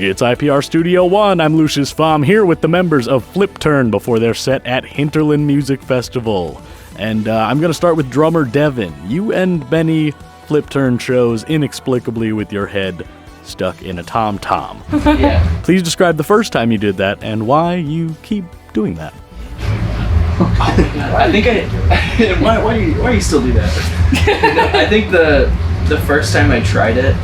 It's IPR Studio 1. I'm Lucius Pham here with the members of Flipturn before their set at Hinterland Music Festival. And I'm going to start with drummer Devon. You and Benny Flipturn shows inexplicably with your head stuck in a tom-tom. Yeah. Please describe the first time you did that and why you keep doing that. I think why do you still do that? I think the first time I tried it,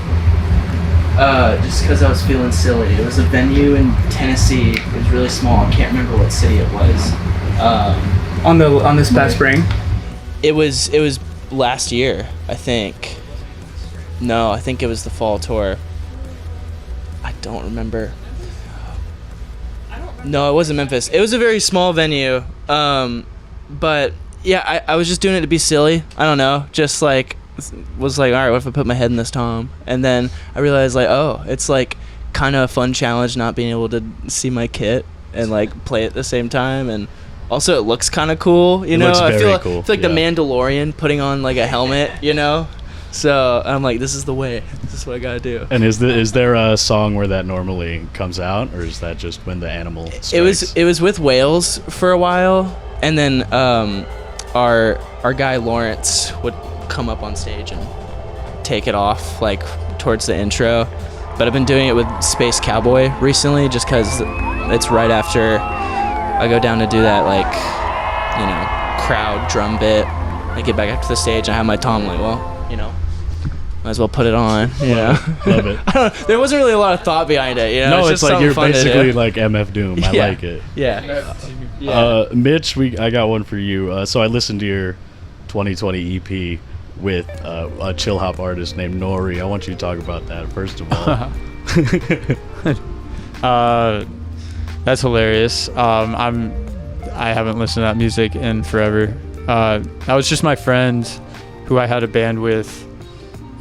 just because I was feeling silly. It was a venue in Tennessee. It was really small. I can't remember what city it was. On this past spring? It was last year, I think. No, I think it was the fall tour. I don't remember. No, it wasn't Memphis. It was a very small venue. But yeah, I was just doing it to be silly. I don't know. Just like was like, all right, what if I put my head in this tom? And then I realized like, oh, it's like kind of a fun challenge not being able to see my kit and like play at the same time. And also it looks kind of cool, you know? I feel like the Mandalorian putting on like a helmet, you know? So I'm like, this is the way. This is what I gotta do. And is there a song where that normally comes out, or is that just when the animal strikes? It was with Wales for a while, and then our guy Lawrence would come up on stage and take it off like towards the intro. But I've been doing it with Space Cowboy recently, just because it's right after I go down to do that like, you know, crowd drum bit. I get back up to the stage and I have my tom like, well, you know, might as well put it on, you know. Love it. There wasn't really a lot of thought behind it, you know. No, it's just like you're basically like MF Doom. I like it. Yeah. Mitch, I got one for you. So I listened to your 2020 EP with a chill hop artist named Nori. I want you to talk about that first of all. That's hilarious. I haven't listened to that music in forever. That was just my friend who I had a band with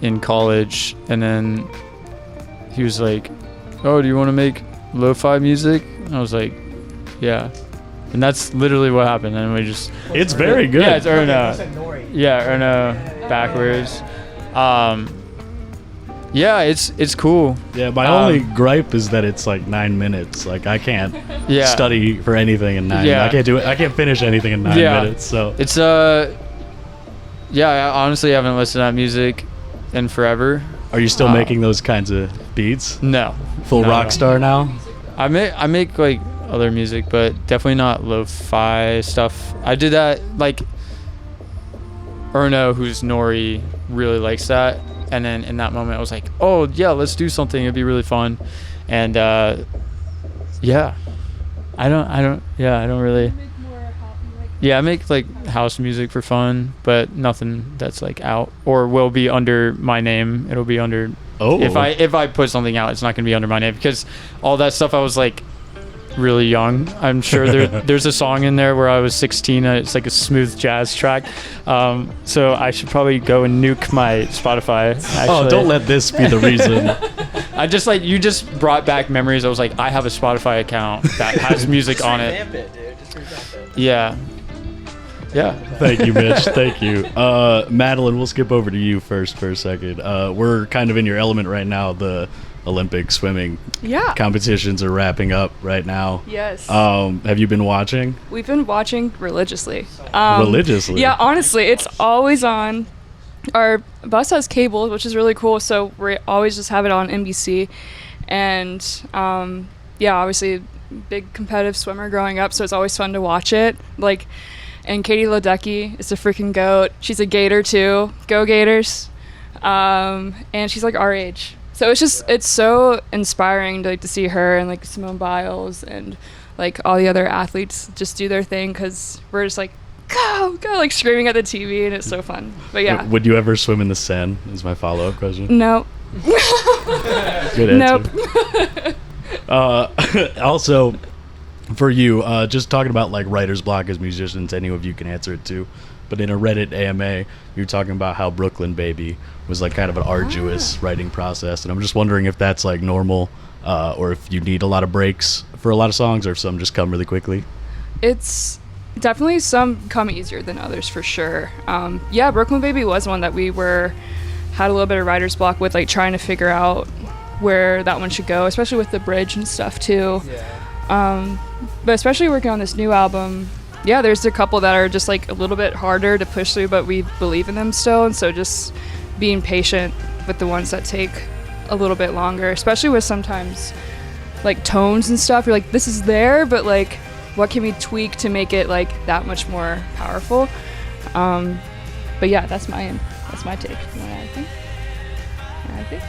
in college, and then he was like, oh, do you want to make lo-fi music? And I was like, yeah. And that's literally what happened, and we just... It's very good. Yeah, it's Erno. Yeah, Erno backwards. Yeah, it's cool. Yeah, my only gripe is that it's like 9 minutes. Like I can't study for anything in 9 minutes. I can't do it. I can't finish anything in 9 minutes. So it's yeah, I honestly haven't listened to that music in forever. Are you still making those kinds of beats? No. Full rock star now? I make like other music, but definitely not lo-fi stuff. I did that like Erno, who's Nori, really likes that. And then in that moment I was like, oh yeah, let's do something, it'd be really fun. And yeah. I don't really. Yeah, I make like house music for fun, but nothing that's like out or will be under my name. It'll be under if I put something out, it's not gonna be under my name, because all that stuff I was like really young. I'm sure there's a song in there where I was 16. It's like a smooth jazz track. So I should probably go and nuke my Spotify. Actually. Oh, don't let this be the reason. I just like, you just brought back memories. I was like, I have a Spotify account that has music on it. Revamp it, dude. Just revamp it. Yeah. Yeah. Thank you, Mitch. Thank you. Madeline, we'll skip over to you first for a second. We're kind of in your element right now. The Olympic swimming competitions are wrapping up right now. Yes. Have you been watching? We've been watching religiously. Religiously? Yeah, honestly, it's always on. Our bus has cable, which is really cool, so we always just have it on NBC. And obviously, big competitive swimmer growing up, so it's always fun to watch it. Like, and Katie Ledecky is a freaking goat. She's a Gator too. Go Gators. And she's like our age. So it's so inspiring to see her and like Simone Biles and like all the other athletes just do their thing, because we're just like, go, like screaming at the TV, and it's so fun. But yeah. Would you ever swim in the Seine is my follow-up question. No. Good answer. Nope. Also, for you, just talking about like writer's block as musicians, any of you can answer it too. But in a Reddit AMA, you're talking about how Brooklyn Baby was like kind of an arduous writing process. And I'm just wondering if that's like normal, or if you need a lot of breaks for a lot of songs, or if some just come really quickly. It's definitely some come easier than others for sure. Brooklyn Baby was one that we had a little bit of writer's block with, like trying to figure out where that one should go, especially with the bridge and stuff too. But especially working on this new album, yeah, there's a couple that are just like a little bit harder to push through, but we believe in them still. And so just being patient with the ones that take a little bit longer, especially with sometimes like tones and stuff. You're like, this is there, but like, what can we tweak to make it like that much more powerful? But yeah, that's my take. You want to add anything?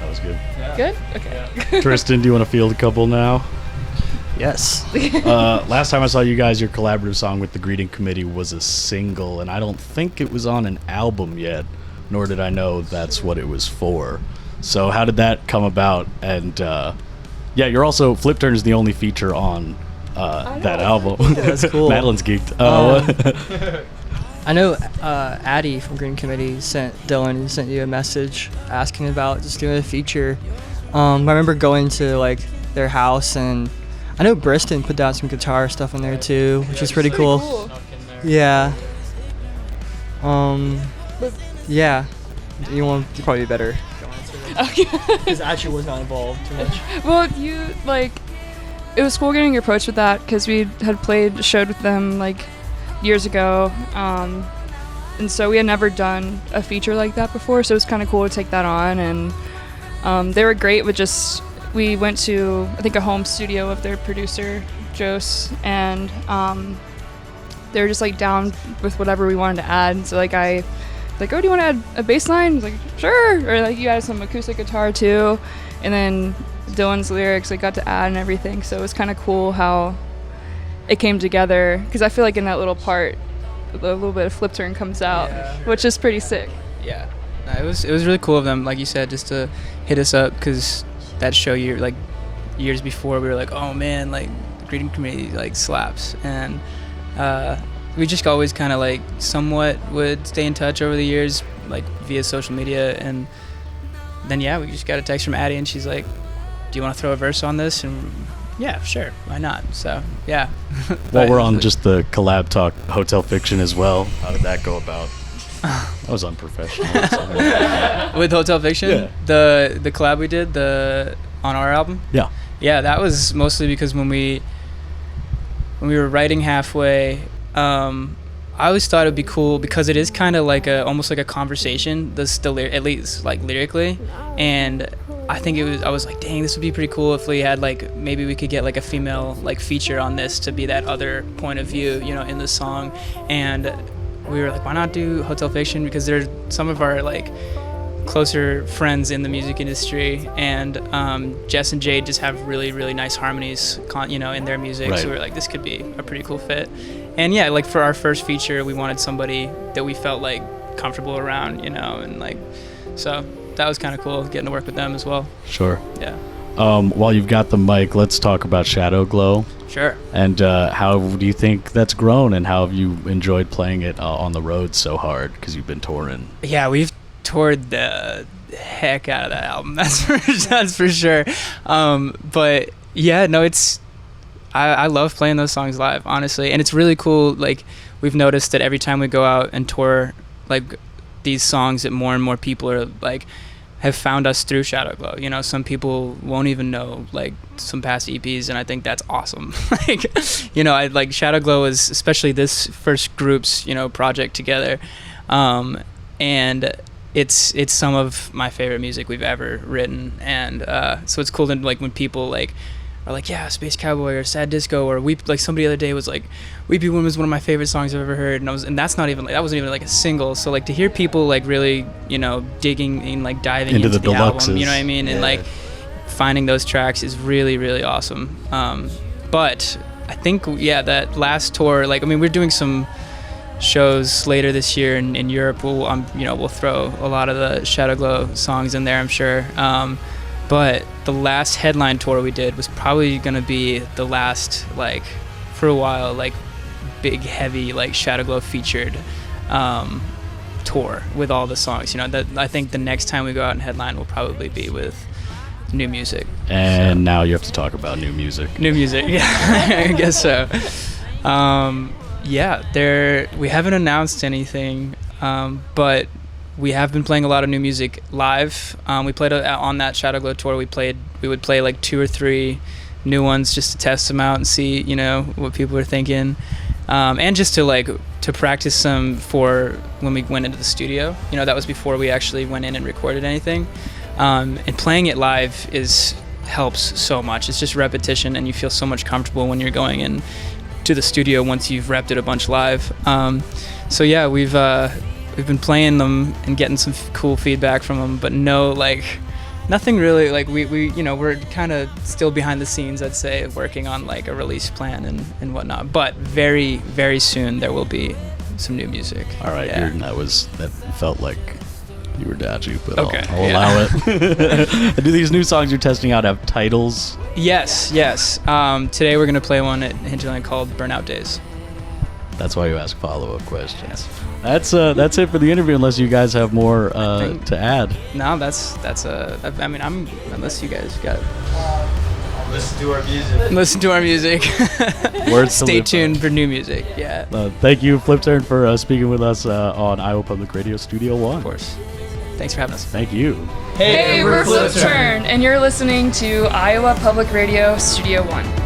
That was good. Good? Okay. Tristan, do you want to field a couple now? Yes. Last time I saw you guys, your collaborative song with the Greeting Committee was a single, and I don't think it was on an album yet, nor did I know that's what it was for. So how did that come about? And yeah, you're also, Flipturn is the only feature on that album. That's cool. Madeline's geeked. I know Addie from Green Committee sent you a message asking about just doing a feature. I remember going to like their house, and I know Briston put down some guitar stuff in there too, which is pretty cool. Yeah. Yeah. You probably be better. Okay. Because actually was not involved too much. Well, it was cool getting approached with that because we had showed with them like years ago, and so we had never done a feature like that before, so it was kind of cool to take that on. And they were great with just, we went to I think a home studio of their producer Jose, and they were just like down with whatever we wanted to add. So like oh, do you want to add a bass line? I was like, sure. Or like, you added some acoustic guitar too, and then Dylan's lyrics I got to add and everything. So it was kind of cool how it came together, because I feel like in that little part a little bit of Flipturn comes out, which is pretty sick. Yeah, it was really cool of them, like you said, just to hit us up, because that show years before we were like, oh man, like the Greeting Committee like slaps, and we just always kind of like somewhat would stay in touch over the years, like via social media. And then we just got a text from Addie, and she's like, do you want to throw a verse on this? And yeah, sure, why not? So yeah. While we're on just the collab talk, Hotel Fiction as well, how did that go about? That was unprofessional. With Hotel Fiction? Yeah. The collab we did on our album? Yeah, that was mostly because when we were writing halfway, I always thought it would be cool because it is kind of like almost like a conversation, at least like lyrically. And I think I was like, dang, this would be pretty cool if we had like, maybe we could get like a female like feature on this to be that other point of view, in the song. And we were like, why not do Hotel Fiction? Because they're some of our like closer friends in the music industry, and Jess and Jade just have really, really nice harmonies, in their music. Right. So we were like, this could be a pretty cool fit. And yeah, like for our first feature, we wanted somebody that we felt like comfortable around, and like, so that was kind of cool getting to work with them as well. Sure. Yeah. While you've got the mic, let's talk about Shadowglow. Sure. And how do you think that's grown, and how have you enjoyed playing it on the road so hard, because you've been touring? Yeah, we've toured the heck out of that album. That's for sure. But yeah, no, I love playing those songs live, honestly. And it's really cool. Like, we've noticed that every time we go out and tour, like, these songs, that more and more people are like, have found us through Shadowglow. Some people won't even know like some past EPs, and I think that's awesome. Like, I like Shadowglow is, especially this first group's, project together. And it's some of my favorite music we've ever written. And so it's cool to like when people like are like, yeah, Space Cowboy or Sad Disco or Weep, like somebody the other day was like, Weepy Woman was one of my favorite songs I've ever heard, and that's not even like, that wasn't even like a single. So like to hear people like really, digging and like diving into the album, you know what I mean? Yeah. And like finding those tracks is really, really awesome. But I think, that last tour, like, I mean, we're doing some shows later this year in Europe. We'll throw a lot of the Shadowglow songs in there, I'm sure. But the last headline tour we did was probably going to be the last, like, for a while, like, big, heavy, like, Shadowglow featured tour with all the songs. That I think the next time we go out and headline will probably be with new music. And now you have to talk about new music. New music, yeah. I guess so. We haven't announced anything, but we have been playing a lot of new music live. We played on that Shadowglow tour. We would play like 2 or 3 new ones just to test them out and see, what people are thinking, and just to practice some for when we went into the studio. That was before we actually went in and recorded anything. And playing it live helps so much. It's just repetition, and you feel so much comfortable when you're going in to the studio once you've repped it a bunch live. So yeah, we've been playing them and getting some cool feedback from them, but nothing really, we're kind of still behind the scenes, I'd say, working on a release plan and whatnot. But very, very soon there will be some new music. All right, yeah. that felt like you were dodgy, but Okay, I'll allow it. Do these new songs you're testing out have titles? Yes. Today we're going to play one at Hinterland called Burnout Days. That's why you ask follow-up questions. That's it for the interview, unless you guys have more to add. No, unless you guys got... Listen to our music. Listen to our music. Words to Stay live by. tuned for new music, yeah. Thank you, Flipturn, for speaking with us on Iowa Public Radio Studio 1. Of course. Thanks for having us. Thank you. Hey, we're Flipturn, and you're listening to Iowa Public Radio Studio 1.